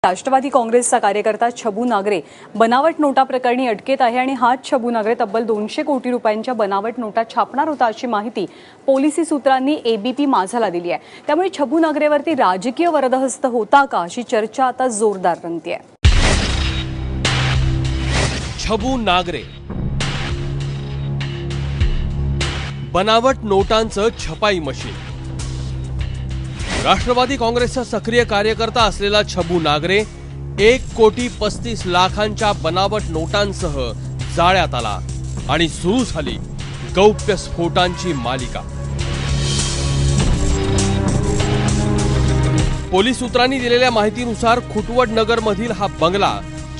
राष्ट्रवादी काँग्रेसचा कार्यकर्ता छबू नागरे बनावट नोटा प्रकरणी अटकेत आहे आणि हाच छबू नागरे तब्बल 200 कोटी रुपयांच्या बनावट नोटा छापणार होता अशी माहिती पोलिसी सूत्रांनी एबीपी माझाला दिली आहे। त्यामुळे छबू नागरेवरती राजकीय वरदहस्त होता का अशी चर्चा आता जोरदार रंगतेय। छबू नागरे बनावट नोटांचं छपाई मशीन। राष्ट्रवादी काँग्रेसचा सक्रिय कार्यकर्ता असलेला छबू नागरे 1,35,00,000 बनावट नोटांसह जाळ्यात आला आणि सुरू झाली गौप्य स्फोटांची मालिका। पोलीस सूत्रांनी दिलेल्या माहितीनुसार खुटवड नगर मधील हा बंगला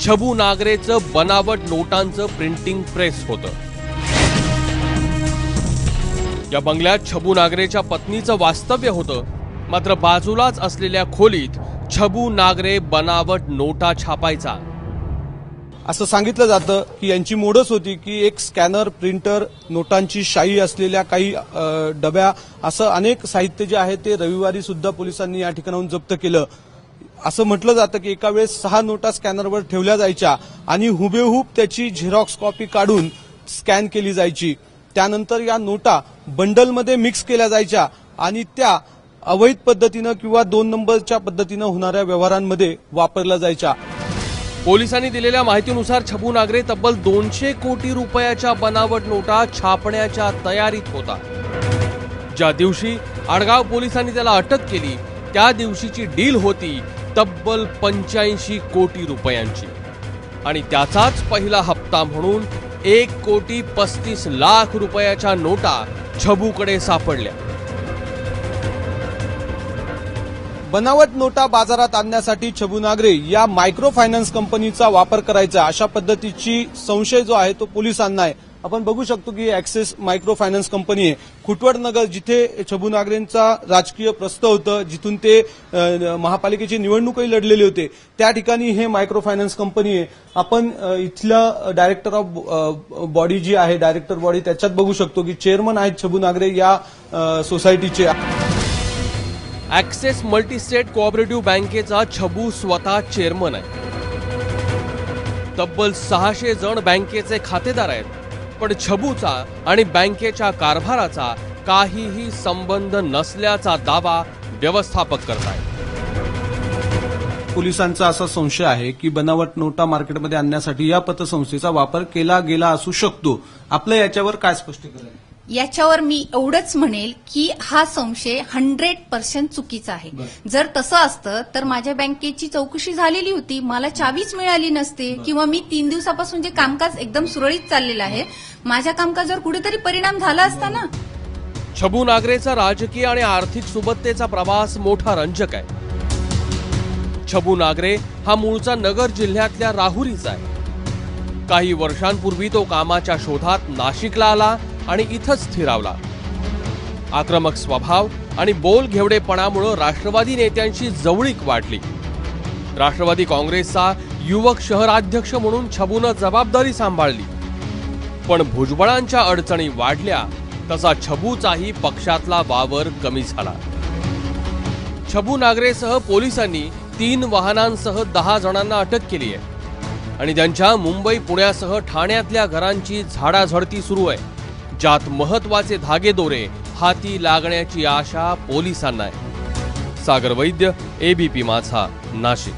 छबू नागरेचं बनावट नोटांचं प्रिंटिंग प्रेस होतं। या बंगल्यात छबू नागरेच्या पत्नीचं वास्तव्य होतं, मात्र बाजूलाच असलेल्या खोलीत छबू नागरे बनावट नोटा छापायचा। असं सांगितलं जातं की यांची मोडच होती की एक स्कॅनर, प्रिंटर, नोटांची शाई असलेल्या काही डब्या असं अनेक साहित्य जे आहे ते रविवारी सुद्धा पोलिसांनी या ठिकाणाहून जप्त केलं। असं म्हटलं जातं की एका वेळेस 6 नोटा स्कॅनरवर ठेवल्या जायच्या आणि हुबेहूब त्याची झेरॉक्स कॉपी काढून स्कॅन केली जायची। त्यानंतर या नोटा बंडलमध्ये मिक्स केल्या जायच्या आणि त्या अवैध पद्धतीनं किंवा 2 नंबरच्या पद्धतीनं होणाऱ्या व्यवहारांमध्ये वापरल्या जायच्या। पोलिसांनी दिलेल्या माहितीनुसार छबू नागरे तब्बल 200 कोटी रुपयाच्या बनावट नोटा छापण्याच्या तयारीत होता। ज्या दिवशी आडगाव पोलिसांनी त्याला अटक केली त्या दिवशीची डील होती तब्बल 85 कोटी रुपयांची आणि त्याचाच पहिला हप्ता म्हणून 1,35,00,000 रुपयाच्या नोटा छबूकडे सापडल्या। बनावट नोटा बाजारात आणण्यासाठी छबू नागरे या मायक्रो फायनान्स कंपनीचा वापर करायचा अशा पद्धतीची संशय जो आहे तो पोलिसांना आहे। आपण बघू शकतो की ऍक्सेस मायक्रो फायनान्स कंपनी आहे खुटवड नगर, जिथे छबू नागरेंचा राजकीय प्रस्थ होतं, जिथून ते महापालिकेची निवडणूकही लढलेले होते, त्या ठिकाणी हे मायक्रो फायनान्स कंपनी आहे। आपण इथल्या डायरेक्टर ऑफ बॉडी जी आहे, डायरेक्टर बॉडी, त्याच्यात बघू शकतो की चेअरमन आहेत छबू नागरे या सोसायटीचे। ऍक्सेस मल्टीस्टेट कोऑपरेटिव्ह बँकेचा छबू स्वतः चेअरमन आहे। तब्बल 600 जण बँकेचे खातेदार आहेत, पण छबूचा आणि बँकेच्या कारभाराचा काहीही संबंध नसल्याचा दावा व्यवस्थापक करतायत। पोलिसांचा असा संशय आहे की बनावट नोटा मार्केटमध्ये आणण्यासाठी या पतसंस्थेचा वापर केला गेला असू शकतो। आपलं याच्यावर काय स्पष्टीकरण आहे? याच्यावर मी एवढंच म्हणेल की हा संशय 100% चुकीचा आहे। जर तसं असतं तर माझ्या बँकेची चौकशी झालेली होती, मला चावीच मिळाली नसते किंवा मी 3 दिवसापासून जे कामकाज एकदम सुरळीत चाललेलं आहे, माझ्या कामकाजावर कुठेतरी परिणाम झाला असता ना। छबू नागरेचा राजकीय आणि आर्थिक सुबत्तेचा प्रवास मोठा रंजक आहे। छबू नागरे हा मूळचा नगर जिल्ह्यातल्या राहुरीचा आहे। काही वर्षांपूर्वी तो कामाच्या शोधात नाशिकला आला आणि इथंच स्थिरावला। आक्रमक स्वभाव आणि बोलघेवडेपणामुळे राष्ट्रवादी नेत्यांशी जवळीक वाढली। राष्ट्रवादी काँग्रेसचा युवक शहराध्यक्ष म्हणून छबूनं जबाबदारी सांभाळली, पण भुजबळांच्या अडचणी वाढल्या तसा छबूचाही पक्षातला वावर कमी झाला। छबू नागरेसह पोलिसांनी 3 वाहनांसह 10 जणांना अटक केली आहे आणि त्यांच्या मुंबई, पुण्यासह ठाण्यातल्या घरांची झाडाझडती सुरू आहे, ज्यात महत्वाचे धागेदोरे हाती लागण्याची आशा पोलिसांना आहे। सागर वैद्य, एबीपी माझा, नाशिक।